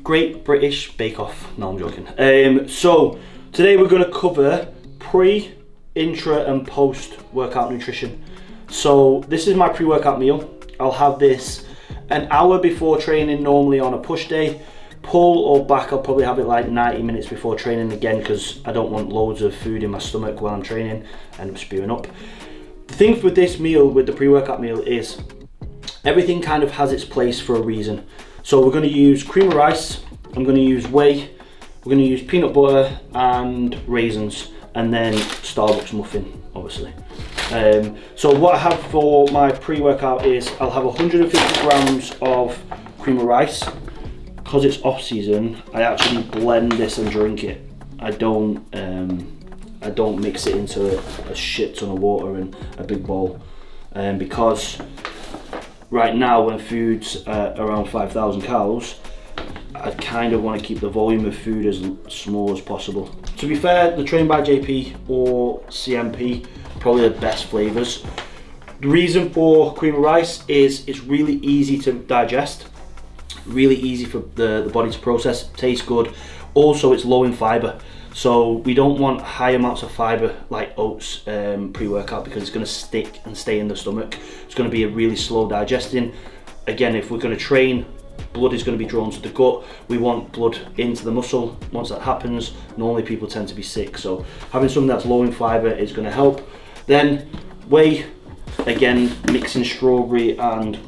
Great British Bake Off. No, I'm joking. So today we're going to cover pre, intra and post workout nutrition. So this is my pre-workout meal. I'll have this an hour before training normally on a push day. Pull or back, I'll probably have it like 90 minutes before training again, because I don't want loads of food in my stomach while I'm training and I'm spewing up. The thing with this meal, with the pre-workout meal, is everything kind of has its place for a reason. So we're going to use cream of rice, I'm going to use whey, we're going to use peanut butter and raisins, and then Starbucks muffin, obviously. So what I have for my pre-workout is I'll have 150 grams of cream of rice. Because it's off season, I actually blend this and drink it. I don't mix it into a shit ton of water in a big bowl. Because right now, when food's around 5,000 calories, I kind of want to keep the volume of food as small as possible. To be fair, the Train by JP or CMP, probably the best flavors. The reason for cream of rice is it's really easy to digest. Really easy for the body to process, tastes good. Also, it's low in fiber, so we don't want high amounts of fiber like oats pre-workout, because it's going to stick and stay in the stomach. It's going to be a really slow digesting. Again, if we're going to train, blood is going to be drawn to the gut. We want blood into the muscle. Once that happens, normally people tend to be sick, so having something that's low in fiber is going to help. Then whey, again, mixing strawberry and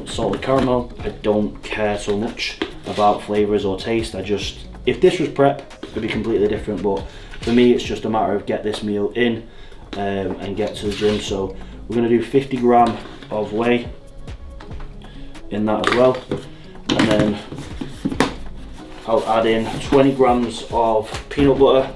salted caramel. I don't care so much about flavors or taste. If this was prep, it would be completely different, but for me it's just a matter of get this meal in and get to the gym. So we're going to do 50 gram of whey in that as well, and then I'll add in 20 grams of peanut butter.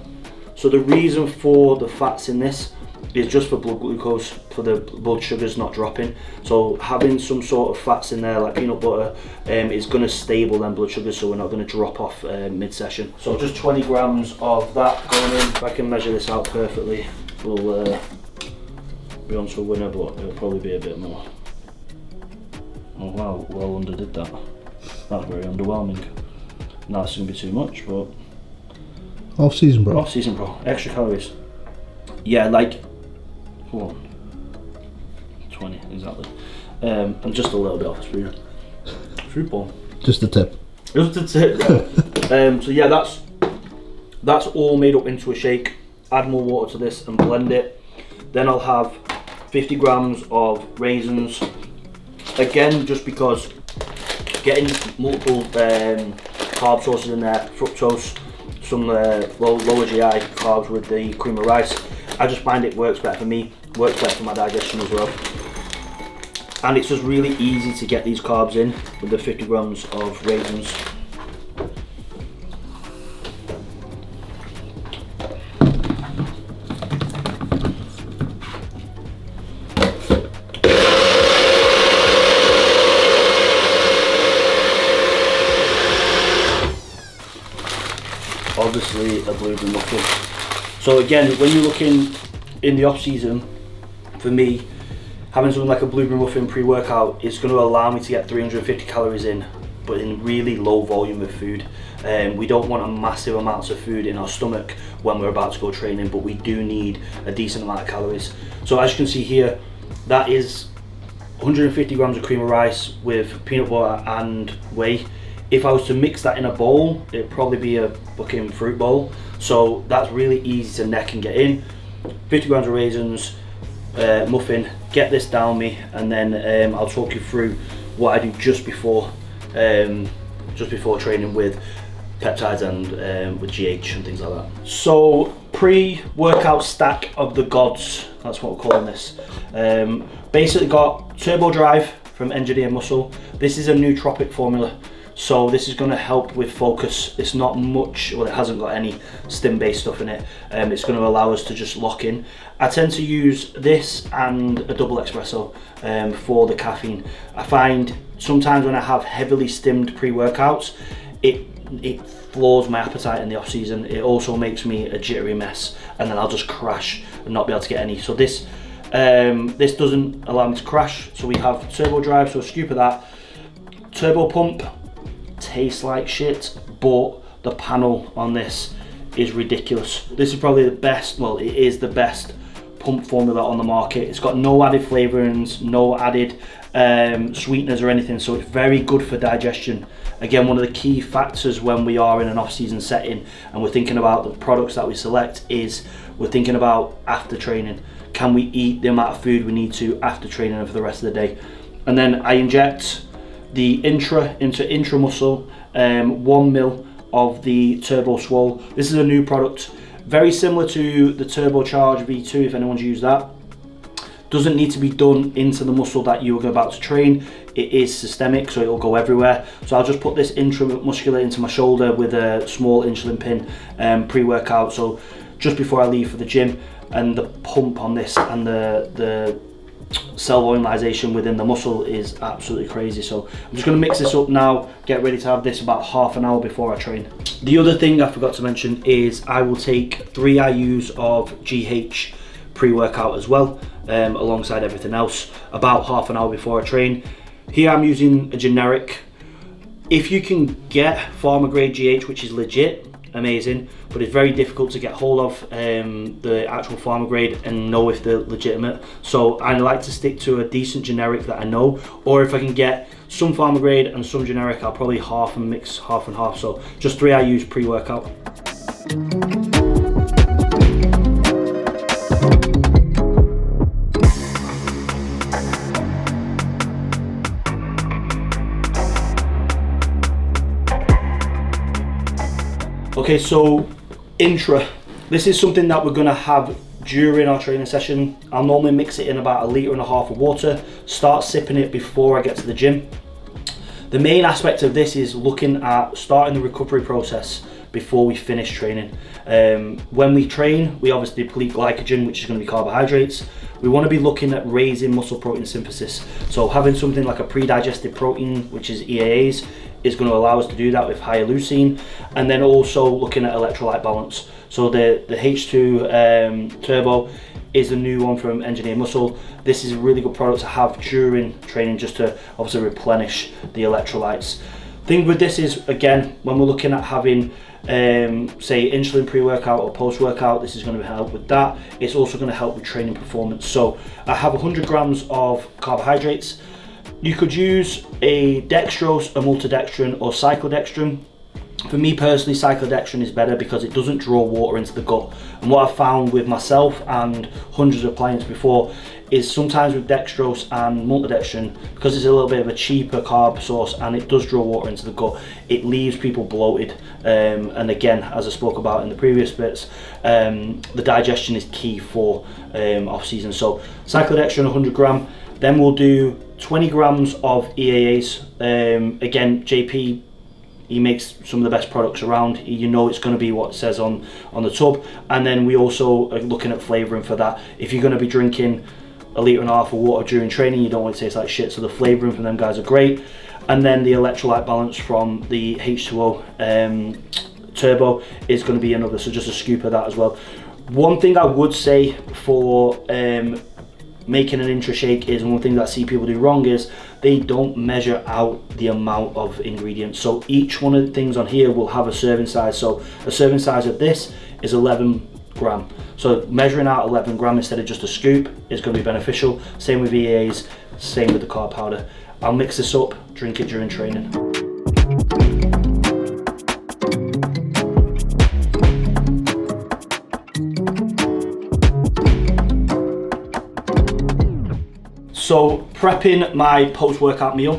So the reason for the fats in this is just for blood glucose, for the blood sugars not dropping. So having some sort of fats in there like peanut butter is going to stable them blood sugars, so we're not going to drop off mid-session. So just 20 grams of that going in. If I can measure this out perfectly, we'll be on to a winner, but it'll probably be a bit more. Oh wow, well underdid that. That's very underwhelming. Now it's going to be too much, but... Off season, bro. Off season, bro. Extra calories. Yeah, like... 20 exactly, and just a little bit off the spoon. Fruit bowl. Just a tip. Just a tip. Yeah. So yeah, that's all made up into a shake. Add more water to this and blend it. Then I'll have 50 grams of raisins. Again, just because getting multiple carb sources in there, fructose, some lower GI carbs with the cream of rice. I just find it works better for me, works better for my digestion as well. And it's just really easy to get these carbs in with the 50 grams of raisins. Obviously a blueberry muffin. So again, when you're looking in the off season, for me, having something like a blueberry muffin pre-workout is going to allow me to get 350 calories in, but in really low volume of food. We don't want a massive amounts of food in our stomach when we're about to go training, but we do need a decent amount of calories. So as you can see here, that is 150 grams of cream of rice with peanut butter and whey. If I was to mix that in a bowl, it'd probably be a fucking fruit bowl. So that's really easy to neck and get in. 50 grams of raisins, muffin, get this down me, and then I'll talk you through what I do just before training with peptides and with GH and things like that. So pre-workout stack of the gods, that's what we're calling this. Basically got Turbo Drive from Engineer Muscle. This is a nootropic formula. So this is going to help with focus. It's not much, well, it hasn't got any stim-based stuff in it. It's going to allow us to just lock in. I tend to use this and a double espresso for the caffeine. I find sometimes when I have heavily stimmed pre-workouts, it floors my appetite in the off season. It also makes me a jittery mess, and then I'll just crash and not be able to get any. So this doesn't allow me to crash. So we have Turbo Drive, so a scoop of that. Turbo Pump, taste like shit, but the panel on this is ridiculous. This is probably the best, well, it is the best pump formula on the market. It's got no added flavorings, no added sweeteners or anything, so it's very good for digestion. Again, one of the key factors when we are in an off-season setting and we're thinking about the products that we select is we're thinking about after training. Can we eat the amount of food we need to after training and for the rest of the day? And then I inject the Intra into intramuscle 1 mil of the Turbo Swole. This is a new product, very similar to the Turbocharge V2 if anyone's used that. Doesn't need to be done into the muscle that you're about to train. It is systemic, so it'll go everywhere. So I'll just put this intramuscular into my shoulder with a small insulin pin pre-workout, so just before I leave for the gym. And the pump on this and the cell volumization within the muscle is absolutely crazy. So I'm just going to mix this up now, get ready to have this about half an hour before I train. The other thing I forgot to mention is I will take 3 IUs of GH pre-workout as well, alongside everything else, about half an hour before I train. Here I'm using a generic. If you can get pharma grade GH, which is legit, amazing, but it's very difficult to get hold of the actual pharma grade and know if they're legitimate. So I like to stick to a decent generic that I know, or if I can get some pharma grade and some generic, I'll probably half and mix half and half. So just 3 IUs pre-workout. Okay, so Intra. This is something that we're gonna have during our training session. I'll normally mix it in about 1.5 liters of water, start sipping it before I get to the gym. The main aspect of this is looking at starting the recovery process before we finish training. When we train, we obviously deplete glycogen, which is gonna be carbohydrates. We wanna be looking at raising muscle protein synthesis. So having something like a pre-digested protein, which is EAAs, is going to allow us to do that with higher leucine, and then also looking at electrolyte balance. So the H2 Turbo is the new one from Engineered Muscle. This is a really good product to have during training, just to obviously replenish the electrolytes. Thing with this is, again, when we're looking at having say insulin pre-workout or post-workout, this is going to help with that. It's also going to help with training performance. So I have 100 grams of carbohydrates. You could use a dextrose, a maltodextrin, or cyclodextrin. For me personally, cyclodextrin is better because it doesn't draw water into the gut. And what I've found with myself and hundreds of clients before is sometimes with dextrose and maltodextrin, because it's a little bit of a cheaper carb source and it does draw water into the gut, it leaves people bloated. And again, as I spoke about in the previous bits, the digestion is key for off season. So cyclodextrin 100 gram, then we'll do 20 grams of EAAs. Again, JP, he makes some of the best products around. You know it's going to be what it says on the tub. And then we also are looking at flavouring for that. If you're going to be drinking 1.5 liters of water during training, you don't want it to taste like shit, so the flavouring from them guys are great. And then the electrolyte balance from the H2O Turbo is going to be another, so just a scoop of that as well. One thing I would say for making an Intra shake is, and one thing that I see people do wrong is they don't measure out the amount of ingredients. So each one of the things on here will have a serving size. So a serving size of this is 11 gram. So measuring out 11 gram instead of just a scoop is going to be beneficial. Same with EAs, same with the carb powder. I'll mix this up, drink it during training. So prepping my post-workout meal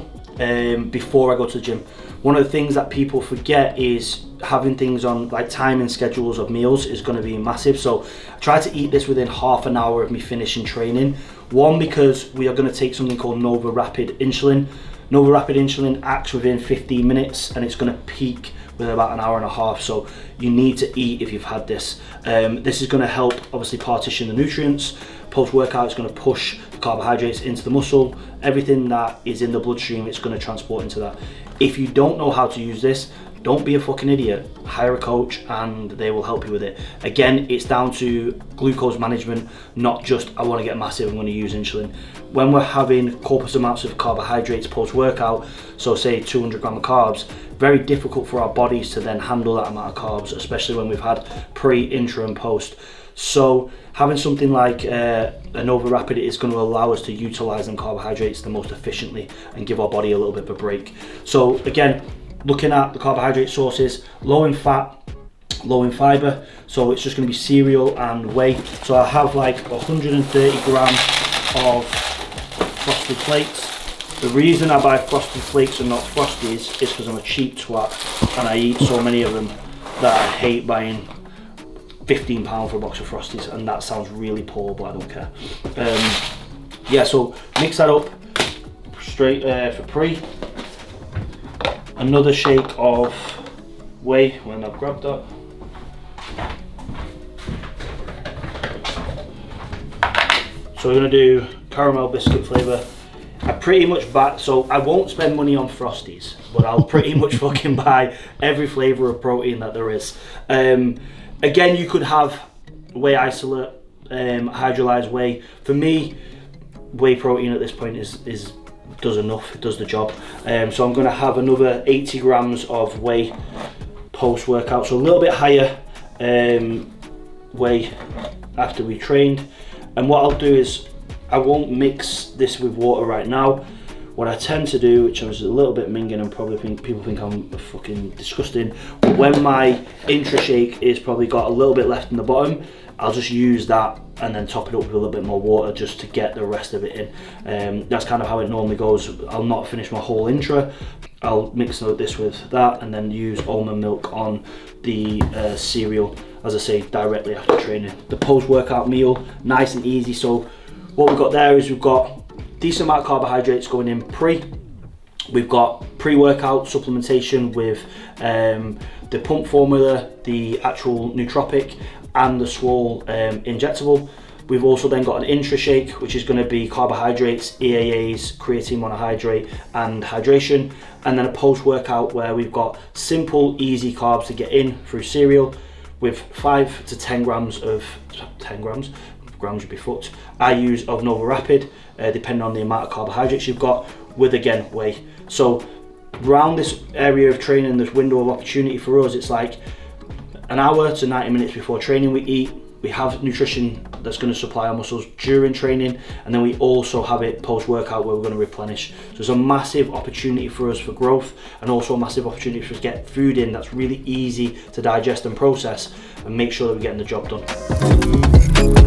before I go to the gym. One of the things that people forget is having things on, like timing schedules of meals is going to be massive. So I try to eat this within half an hour of me finishing training. One, because we are going to take something called Nova Rapid Insulin. Nova Rapid Insulin acts within 15 minutes and it's going to peak within about 1.5 hours. So you need to eat if you've had this. This is going to help obviously partition the nutrients. Post-workout, it's going to push the carbohydrates into the muscle. Everything that is in the bloodstream, it's going to transport into that. If you don't know how to use this, don't be a fucking idiot. Hire a coach and they will help you with it. Again, it's down to glucose management, not just I want to get massive, I'm going to use insulin. When we're having copious amounts of carbohydrates post-workout, so say 200 gram of carbs, very difficult for our bodies to then handle that amount of carbs, especially when we've had pre, intra and post. So having something like an Nova Rapid is going to allow us to utilize them carbohydrates the most efficiently and give our body a little bit of a break. So again, looking at the carbohydrate sources, low in fat, low in fiber, so it's just going to be cereal and whey. So I have like 130 grams of Frosted Flakes. The reason I buy Frosted Flakes and not Frosties is because I'm a cheap twat and I eat so many of them that I hate buying £15 for a box of Frosties, and that sounds really poor, but I don't care. Yeah, so mix that up straight for pre. Another shake of whey when I've grabbed that. So we're going to do caramel biscuit flavour. I pretty much buy, so I won't spend money on Frosties, but I'll pretty much fucking buy every flavour of protein that there is. Again, you could have whey isolate, hydrolyzed whey. For me, whey protein at this point does enough, it does the job. So I'm going to have another 80 grams of whey post-workout, so a little bit higher whey after we trained. And what I'll do is, I won't mix this with water right now. What I tend to do, which is a little bit minging and probably people think I'm fucking disgusting, but when my Intra shake is probably got a little bit left in the bottom, I'll just use that and then top it up with a little bit more water just to get the rest of it in. That's kind of how it normally goes. I'll not finish my whole Intra. I'll mix this with that and then use almond milk on the cereal, as I say, directly after training. The post-workout meal, nice and easy. So what we've got there is we've got decent amount of carbohydrates going in pre. We've got pre-workout supplementation with the pump formula, the actual nootropic, and the swole injectable. We've also then got an Intra shake, which is going to be carbohydrates, EAAs, creatine monohydrate, and hydration. And then a post-workout where we've got simple, easy carbs to get in through cereal with 5 to 10 grams of, grams would be foot, I use of Nova Rapid, depending on the amount of carbohydrates you've got, with again whey. So around this area of training, this window of opportunity for us, it's like an hour to 90 minutes before training we eat. We have nutrition that's going to supply our muscles during training, and then we also have it post-workout where we're going to replenish. So it's a massive opportunity for us for growth, and also a massive opportunity for us to get food in that's really easy to digest and process, and make sure that we're getting the job done.